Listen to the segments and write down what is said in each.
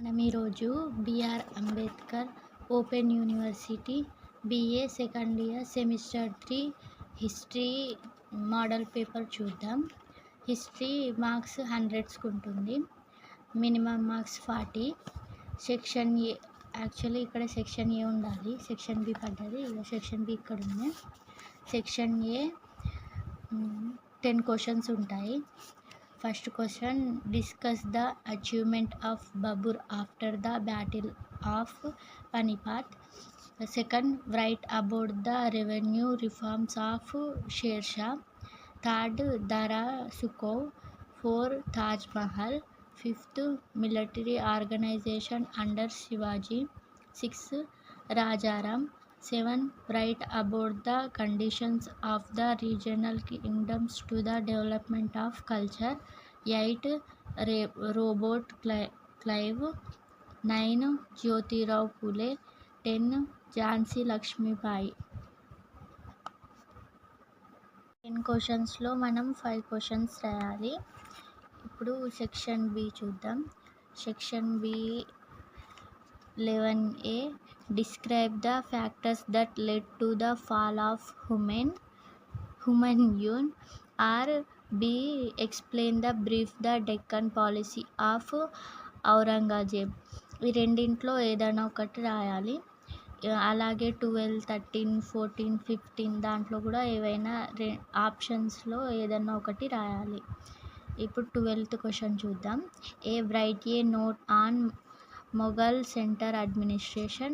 మనం ఈరోజు BR Ambedkar open university BA second year semester 3 history model paper చూద్దాం. History marks 100కు ఉంటుంది. Minimum marks 40. Section A, actually ఇక్కడ సెక్షన్ ఏ ఉండాలి, సెక్షన్ బి పడ్డది, సెక్షన్ బి ఇక్కడ ఉంది. సెక్షన్ ఏ 10 క్వశ్చన్స్ ఉంటాయి. First question, discuss the achievement of Babur after the Battle of Panipat. Second, write about the revenue reforms of Sher Shah. Third, Dara Sukhov. Fourth, Taj Mahal. Fifth, military organization under Shivaji. Sixth, Rajaram. 7. Write about the conditions of the regional kingdoms to the development of culture. 8. Robert Clive. 9. Jyotirao Phule. 10. Jhansi Lakshmibai. 10 క్వశ్చన్స్లో మనం 5 questions రాయాలి. ఇప్పుడు section B చూద్దాం. Section B 11A, describe the factors that led to the fall of Humayun. Or B, explain the brief the Deccan policy of Aurangzeb. ఈ రెండింట్లో ఏదైనా ఒకటి రాయాలి. అలాగే 12, 13, 14, 15 దాంట్లో కూడా ఏవైనా ఆప్షన్స్లో ఏదైనా ఒకటి రాయాలి. ఇప్పుడు 12th క్వశ్చన్ చూద్దాం. ఏ write a note on Mughal center administration.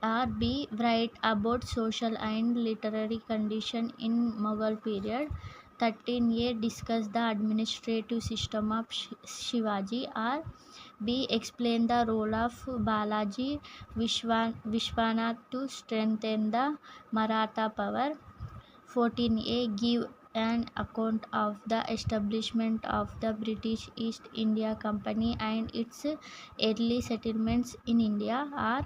Or B, write about social and literary condition in Mughal period. 13A, discuss the administrative system of Shivaji. Or B, explain the role of Balaji Vishwanath to strengthen the Maratha power. 14A, give an account of the establishment of the British East India Company and its early settlements in India. Or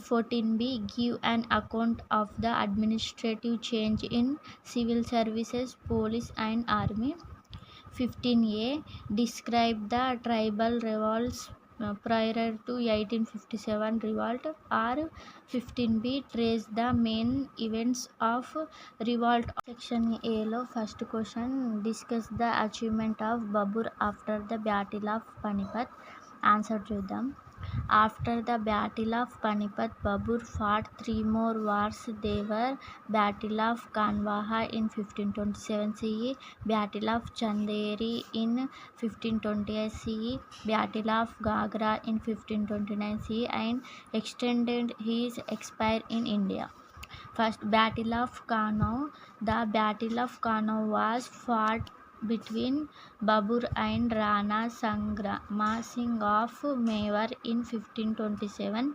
14B, give an account of the administrative change in civil services, police and army. 15A, describe the tribal revolts prior to 1857 revolt. Or 15B, trace the main events of revolt. Section A లో first question, discuss the achievement of Babur after the battle of Panipat. Answer చూద్దాం. After the battle of Panipat, Babur fought 3 more wars. They were Battle of Kanwaha in 1527 CE, Battle of Chanderi in 1528 CE, Battle of Gagra in 1529 CE, and extended his empire in India. First, Battle of Kanau. The Battle of Kanau was fought between Babur and Rana Sangrama Singh of Mewar in 1527.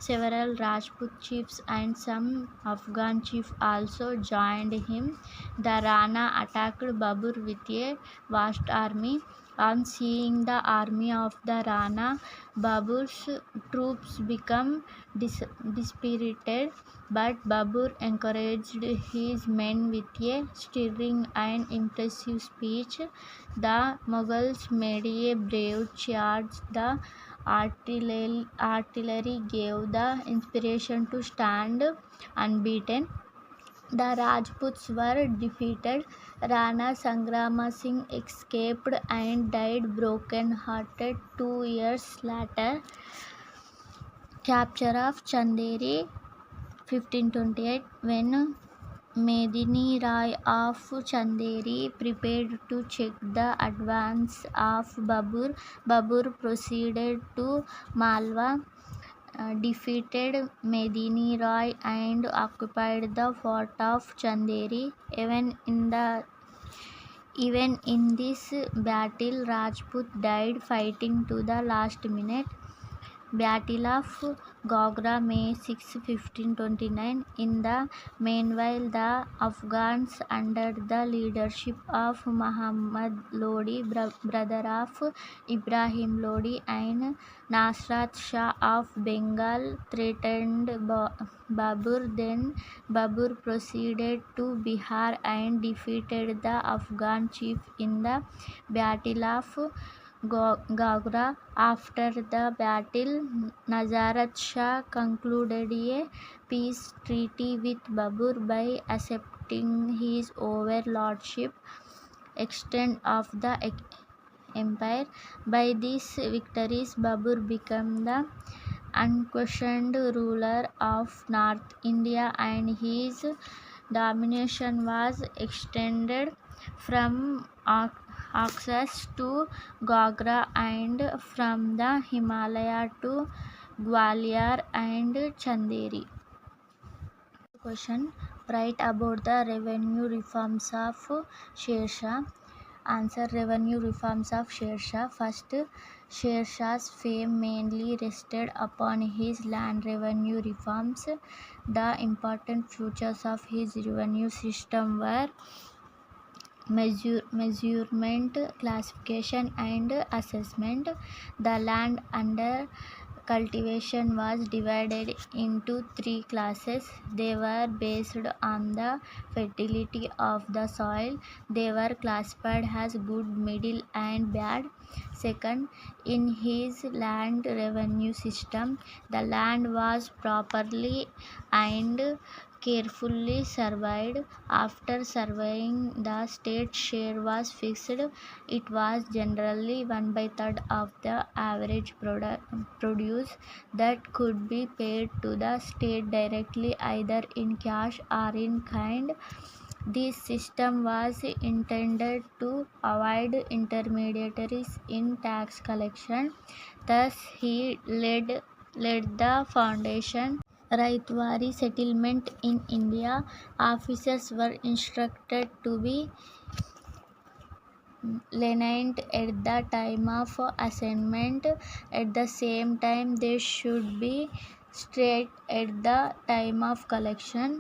Several Rajput chiefs and some Afghan chiefs also joined him. The Rana attacked Babur with a vast army. On seeing the army of the Rana, Babur's troops became dispirited, but Babur encouraged his men with a stirring and impressive speech. The Mughals made a brave charge. The artillery gave the inspiration to stand unbeaten. The Rajputs were defeated. Rana Sangrama Singh escaped and died broken-hearted 2 years later. Capture of Chanderi 1528. When Medini Rai of Chanderi prepared to check the advance of Babur, Babur proceeded to Malwa, defeated Medini Rai and occupied the fort of Chanderi. Even in this battle, Rajput died fighting to the last minute. Battle of Gagra, May 6, 1529. In the meanwhile, the Afghans, under the leadership of Muhammad Lodi, brother of Ibrahim Lodi, and Nasrat Shah of Bengal, threatened Babur. Then Babur proceeded to Bihar and defeated the Afghan chief in the Battle of Gagra. After the battle, Nazarat Shah concluded a peace treaty with Babur by accepting his overlordship extent of the empire. By these victories, Babur became the unquestioned ruler of North India, and his domination was extended from Oxus to Gagra and from the Himalaya to Gwalior and Chanderi. Question: write about the revenue reforms of Sher Shah. Answer: revenue reforms of Sher Shah. First, Sher Shah's fame mainly rested upon his land revenue reforms. The important features of his revenue system were measurement, classification, and assessment. The land under cultivation was divided into three classes. They were based on the fertility of the soil. They were classified as good, middle, and bad. Second, in his land revenue system, the land was properly and carefully surveyed. After surveying, the state share was fixed. It was generally 1/3 of the average produce that could be paid to the state directly, either in cash or in kind. This system was intended to avoid intermediaries in tax collection. Thus, he laid the foundation. Raitwari settlement in India. Officers were instructed to be lenient at the time of assignment. At the same time, they should be strict at the time of collection.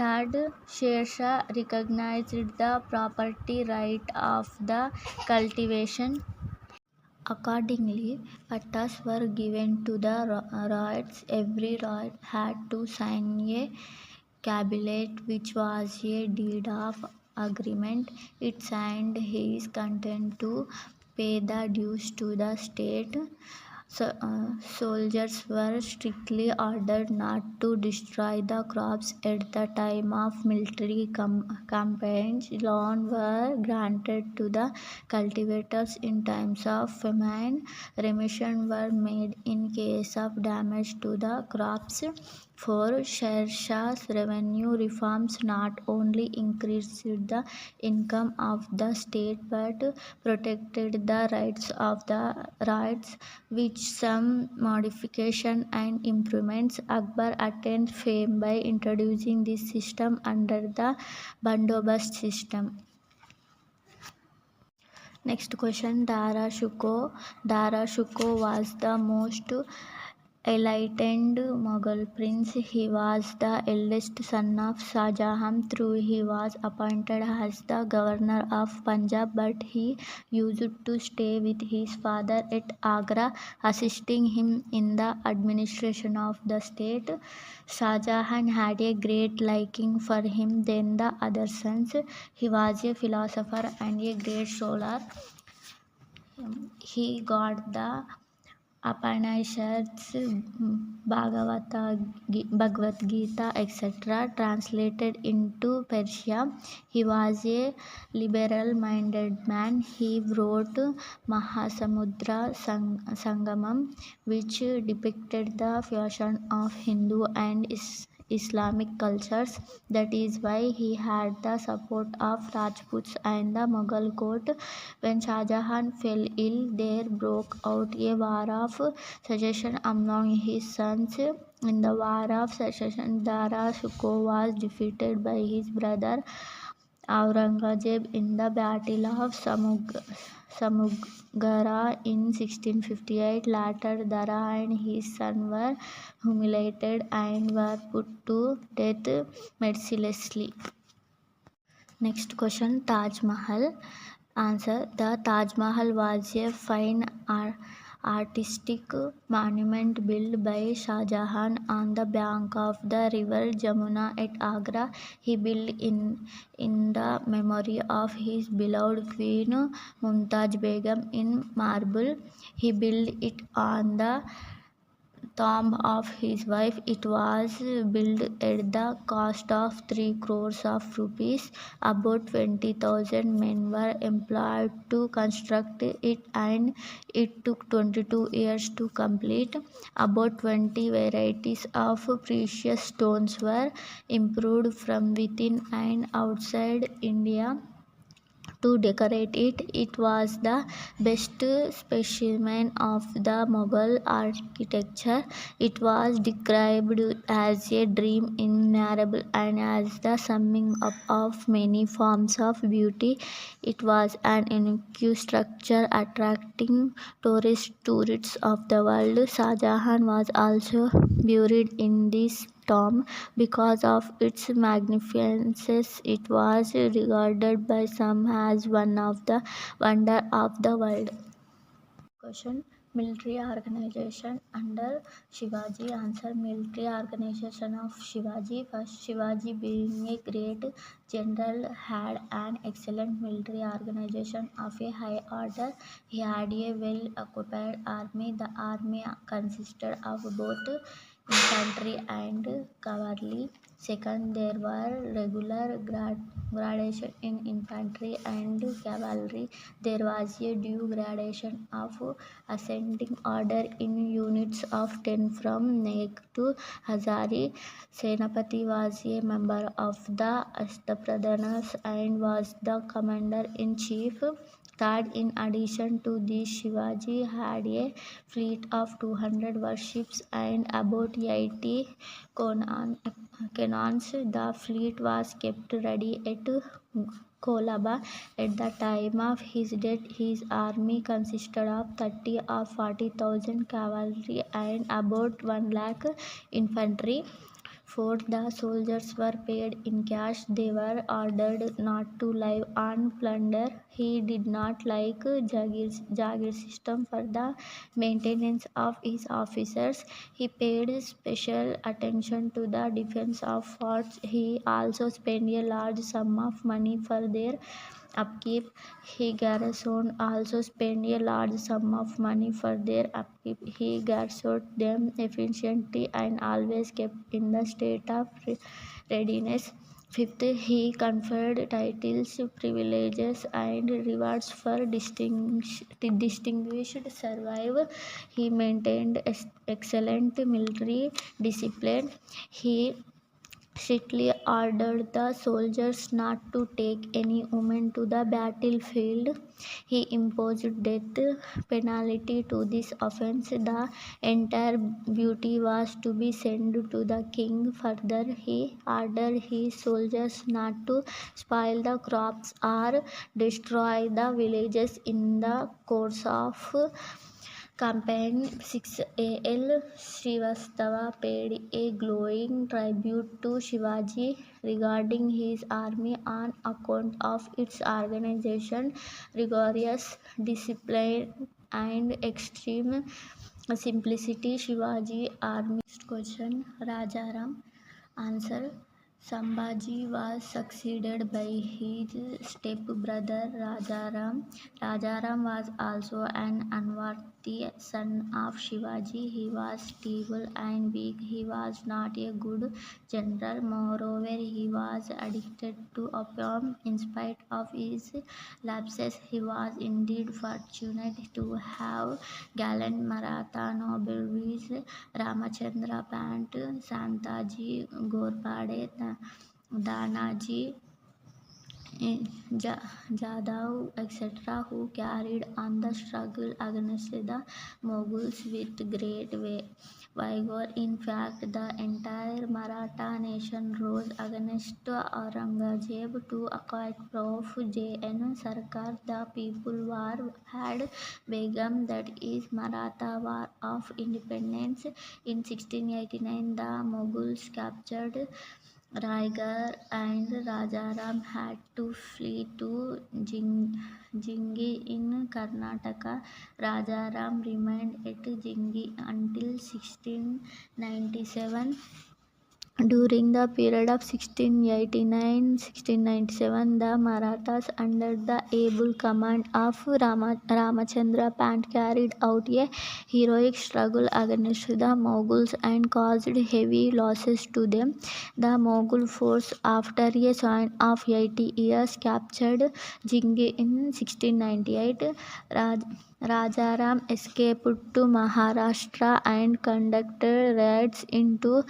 Third, Sher Shah recognized the property right of the cultivation. Accordingly, pattas were given to the royals. Every royal had to sign a cabinet, which was a deed of agreement. It signed his consent to pay the dues to the state. Soldiers were strictly ordered not to destroy the crops at the time of military campaigns. Loans were granted to the cultivators in times of famine. Remission were made in case of damage to the crops. For Sher Shah's revenue reforms not only increased the income of the state but protected the rights of the royals. With some modification and improvements, Akbar attained fame by introducing this system under the Bandobast system. Next question: Dara Shikoh was the most enlightened Mughal prince. He was the eldest son of Shah Jahan. Through he was appointed as the governor of Punjab, but he used to stay with his father at Agra, assisting him in the administration of the state. Shah Jahan had a great liking for him than the other sons. He was a philosopher and a great scholar. He got the Upanishads, Bhagavad Gita, etc., translated into Persia. He was a liberal-minded man. He wrote Mahasamudra Sangamam, which depicted the fusion of Hindu and Islamic cultures. That is why he had the support of Rajputs and the Mughal court. When Shah Jahan fell ill, there broke out a war of succession among his sons. In the war of succession, Dara Shikoh was defeated by his brother Aurangzeb in the Battle of Samugara in 1658. Later, Dara and his son were humiliated and were put to death mercilessly. Next question: Taj Mahal. Answer: the Taj Mahal was a fine artistic monument built by Shah Jahan on the bank of the river Jamuna at Agra. He built in the memory of his beloved Queen Mumtaz Begum in marble. He built it on the tomb of his wife. It was built at the cost of 3 crores of rupees. About 20,000 men were employed to construct it, and it took 22 years to complete. About 20 varieties of precious stones were improved from within and outside India to decorate it. It was the best specimen of the Mughal architecture. It was described as a dream in marble and as the summing up of many forms of beauty. It was an unique structure attracting tourists of the world. Shah Jahan was also buried in this tomb. Because of its magnificence, it was regarded by some as one of the wonder of the world. Question: Military organization under Shivaji. Answer: military organization of Shivaji. First, Shivaji, being a great general, had an excellent military organization of a high order. He had a well-occupied army. The army consisted of both infantry and cavalry. Second, there were regular gradation in infantry and cavalry. There was a due gradation of ascending order in units of 10 from Naik to Hazari. Senapati was a member of the Ashtapradhanas and was the commander-in-chief. Third, in addition to this, Shivaji had a fleet of 200 warships and about 80 cannons. The fleet was kept ready at Kolaba. At the time of his death, his army consisted of 30 or 40,000 cavalry and about 1 lakh infantry. Fourth, the soldiers were paid in cash. They were ordered not to live on plunder. He did not like Jagir system for the maintenance of his officers. He paid special attention to the defense of forts. He also spent a large sum of money for their upkeep. He garrisoned also spent a large sum of money for their upkeep. He garrisoned them efficiently and always kept in the state of readiness. Fifth, he conferred titles, privileges, and rewards for distinguished service. He maintained excellent military discipline. He strictly ordered the soldiers not to take any women to the battlefield. He imposed death penalty to this offence. The entire booty was to be sent to the king. Further, he ordered his soldiers not to spoil the crops or destroy the villages in the course of campaign. 6. A.L. Srivastava paid a glowing tribute to Shivaji regarding his army on account of its organization, rigorous discipline, and extreme simplicity. Shivaji army. Question: Rajaram. Answer: Sambhaji was succeeded by his step-brother Rajaram. Rajaram was also an unworthy son of Shivaji. He was feeble and weak. He was not a good general. Moreover, he was addicted to opium. In spite of his lapses, he was indeed fortunate to have gallant Maratha nobles Ramachandra Pant, Santaji Ghorpade, Danaji Jadhav, etc., who carried on the struggle against the Mughals with great vigor. In fact, the entire Maratha nation rose against Aurangzeb to acquit Prof. J.N. Sarkar. The People War had begun, that is, Maratha War of Independence. In 1689, the Mughals captured Raigar and Rajaram had to flee to Jingi in Karnataka. Rajaram remained at Jingi until 1697. During the period of 1689-1697, the Marathas, under the able command of Ramachandra Pant, carried out a heroic struggle against the Moguls and caused heavy losses to them. The Mughal force, after a span of 80 years, captured Jingi in 1698. Raj- Rajaram escaped to Maharashtra and conducted raids into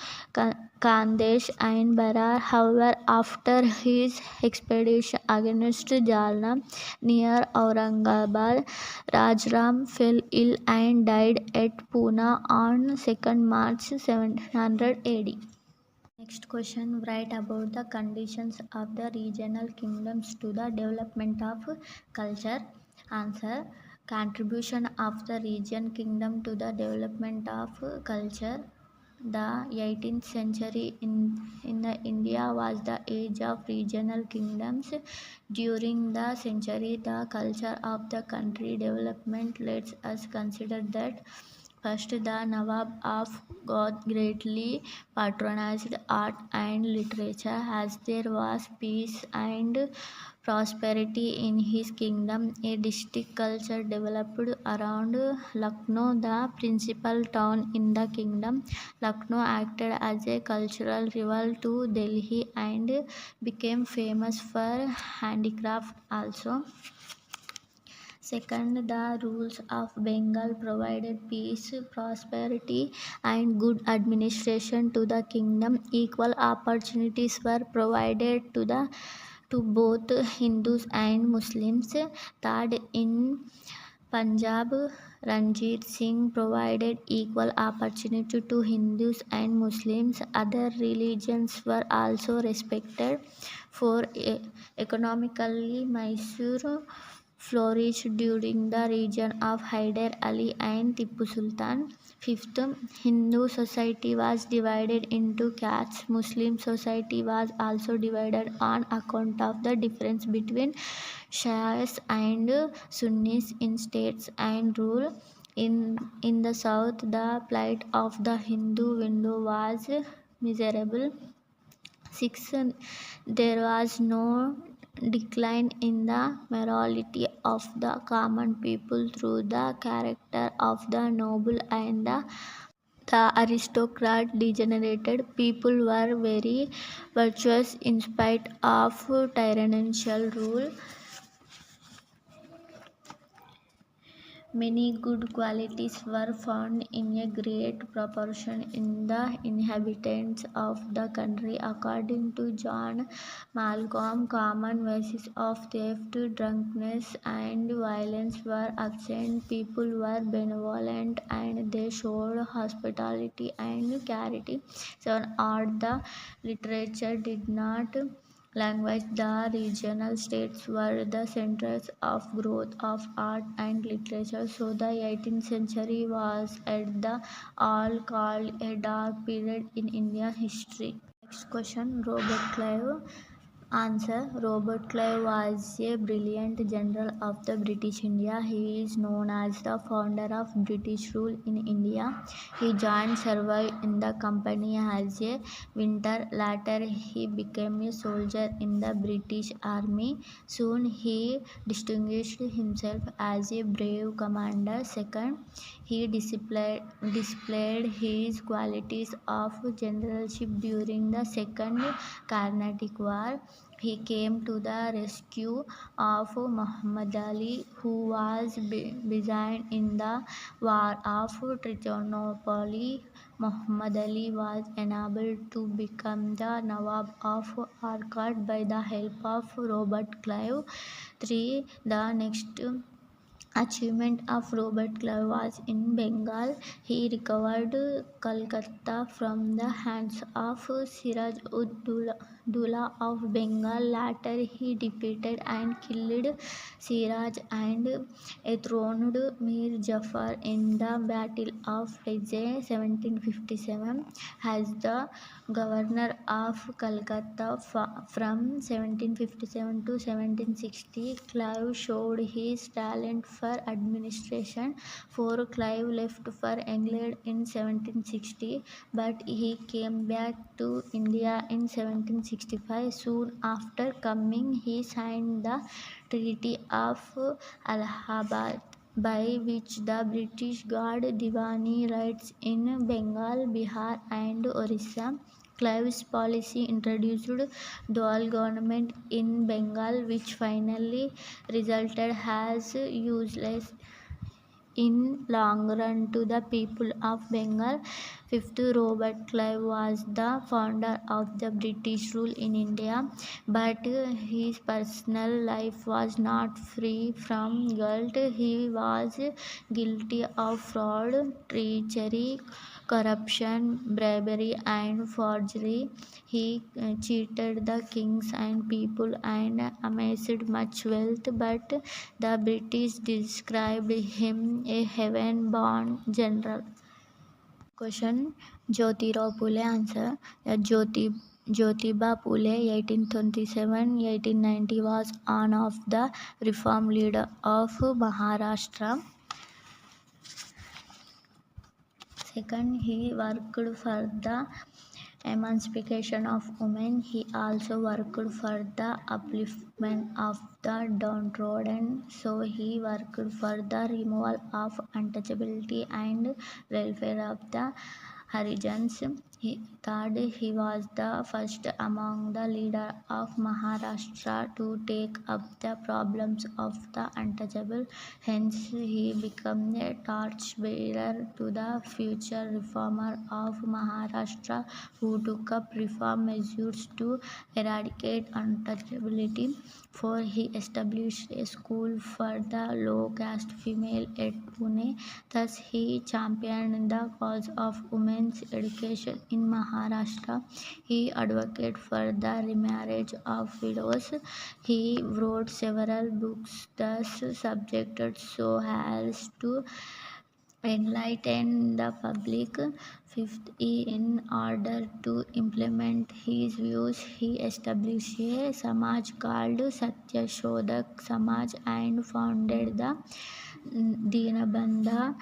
Khandesh and Berar. However, after his expedition against Jalna near Aurangabad, Rajram fell ill and died at Pune on 2nd March 700 AD. Next question, write about the conditions of the regional kingdoms to the development of culture. Answer, contribution of the region kingdom to the development of culture. The 18th century in the India was the age of regional kingdoms. During the century, the culture of the country development lets us consider that first, the Nawab of God greatly patronized art and literature as there was peace and prosperity in his kingdom. A distinct culture developed around Lucknow, the principal town in the kingdom. Lucknow acted as a cultural rival to Delhi and became famous for handicraft also. Second, the rules of Bengal provided peace, prosperity, and good administration to the kingdom. Equal opportunities were provided to both Hindus and Muslims. Third, in Punjab, Ranjit Singh provided equal opportunity to Hindus and Muslims. Other religions were also respected. For economically, Mysore flourished during the reign of Hyder Ali and Tipu Sultan. Fifth, Hindu society was divided into castes. Muslim society was also divided on account of the difference between Shias and Sunnis in states and rule. In the south, the plight of the Hindu widow was miserable. Six, there was no decline in the morality of the common people through the character of the noble and the aristocrat degenerated. People were very virtuous in spite of tyrannical rule. Many good qualities were found in a great proportion in the inhabitants of the country. According to John Malcolm, common vices of theft, drunkenness, and violence were absent. People were benevolent and they showed hospitality and charity. 7. Art, the literature did not language. The regional states were the centers of growth of art and literature, so the 18th century was at the all called a dark period in Indian history. Next question, Robert Clive. Answer, Robert Clive was a brilliant general of the British India. He is known as the founder of British rule in India. He joined service in the company as a winter. Later, he became a soldier in the British Army. Soon, he distinguished himself as a brave commander. Second, he displayed his qualities of generalship during the Second Carnatic War. He came to the rescue of Muhammad Ali, who was behind in the War of Trichinopoli. Muhammad Ali was enabled to become the Nawab of Arcot by the help of Robert Clive. 3. The next achievement of Robert Clive was in Bengal. He recovered Calcutta from the hands of Siraj ud Dula of Bengal. Later he defeated and killed Siraj and enthroned Mir Jafar in the Battle of Fezai 1757 as the governor of Calcutta from 1757 to 1760. Clive showed his talent for administration, for Clive left for England in 1760, but he came back to India in 1765. Soon after coming, he signed the Treaty of Allahabad, by which the British got Diwani rights in Bengal, Bihar, and Orissa. Clive's policy introduced dual government in Bengal, which finally resulted as useless in long run to the people of Bengal. Fifth, Robert Clive was the founder of the British rule in India, but his personal life was not free from guilt. He was guilty of fraud, treachery, corruption, bribery, and forgery. He cheated the kings and people and amassed much wealth, but the British described him a heaven-born general. Question: Jyotirao Phule. Answer: Jyotiba Phule, 1827-1890, was one of the reform leader of Maharashtra. Second, he worked for the emancipation of women. He also worked for the upliftment of the downtrodden. So he worked for the removal of untouchability and welfare of the Harijans. Third, he was the first among the leaders of Maharashtra to take up the problems of the untouchable. Hence, he became a torchbearer to the future reformer of Maharashtra, who took up reform measures to eradicate untouchability. For he established a school for the low caste female at Pune. Thus, he championed the cause of women's education in Maharashtra. He advocated for the remarriage of widows. He wrote several books thus subjected so as to enlighten the public. Fifth, in order to implement his views, he established a Samaj called Satya Shodhak Samaj and founded the Dinabandha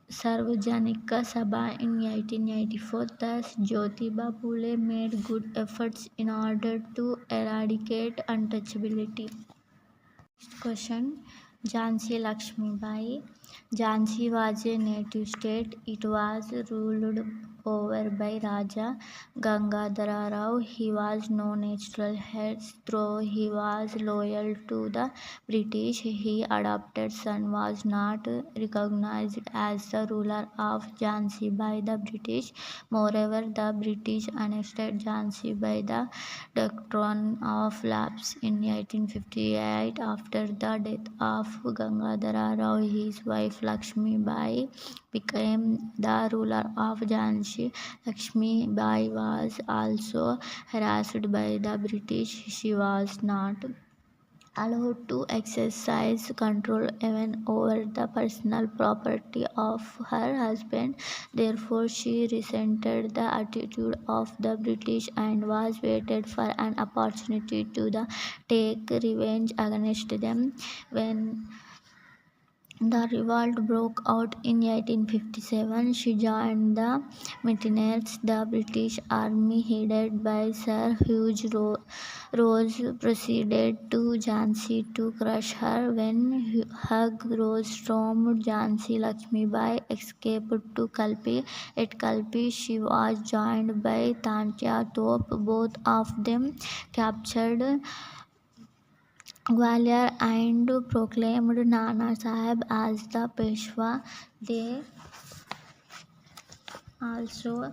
Sarvajanika Sabha in 1884. Thus, Jyotiba Phule made good efforts in order to eradicate untouchability. Next question: Jhansi Lakshmi Bai. Jhansi was a native state. It was ruled over by Raja Gangadhara Rao. He was no natural heir, though he was loyal to the British. His adopted son was not recognized as the ruler of Jhansi by the British. Moreover, the British annexed Jhansi by the Doctrine of Lapse in 1858. After the death of Gangadhara Rao, his wife Lakshmi Bai became the ruler of Jhansi. Lakshmi Bai was also harassed by the British. She was not allowed to exercise control even over the personal property of her husband. Therefore, she resented the attitude of the British and was waited for an opportunity to take revenge against them. When the revolt broke out in 1857, she joined the mutineers. The British army, headed by Sir Hugh Rose, proceeded to Jhansi to crush her. When Hugh Rose stormed Jhansi, Lakshmi Bai escaped to Kalpi. At Kalpi, she was joined by Tantia Top. Both of them captured Gwalior and proclaimed Nana Sahib as the Peshwa. They also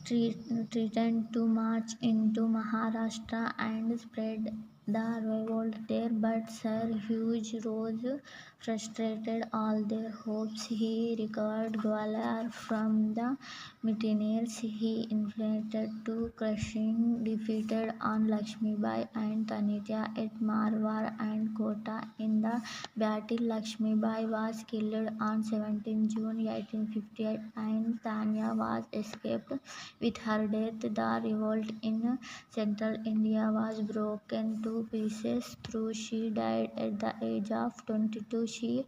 threatened to march into Maharashtra and spread the revolt there, but Sir Hugh Rose frustrated all their hopes. He recovered Gwalior from the mutineers. He inflicted two crushing defeated on Lakshmibai and Tanitya at Marwar and Kota. In the battle, Lakshmibai was killed on 17 June 1858 and Tanya was escaped. With her death, the revolt in central India was broken to pieces. Though she died at the age of 22, she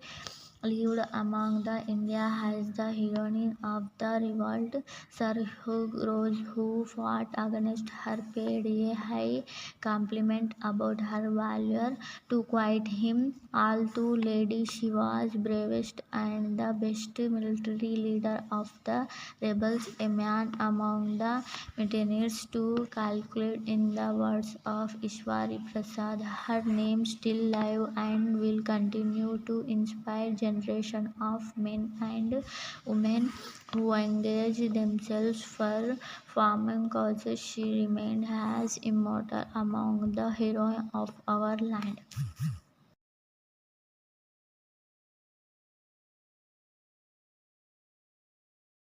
lived among the India as the heroine of the revolt. Sir Hugh Rose, who fought against her, paid a high compliment about her valor to quiet him. Although lady, she was bravest and the best military leader of the rebels, a man among the mutineers to calculate. In the words of Ishwari Prasad, her name still live and will continue to inspire generation of men and women who engage themselves for farming causes. She remained as immortal among the heroes of our land.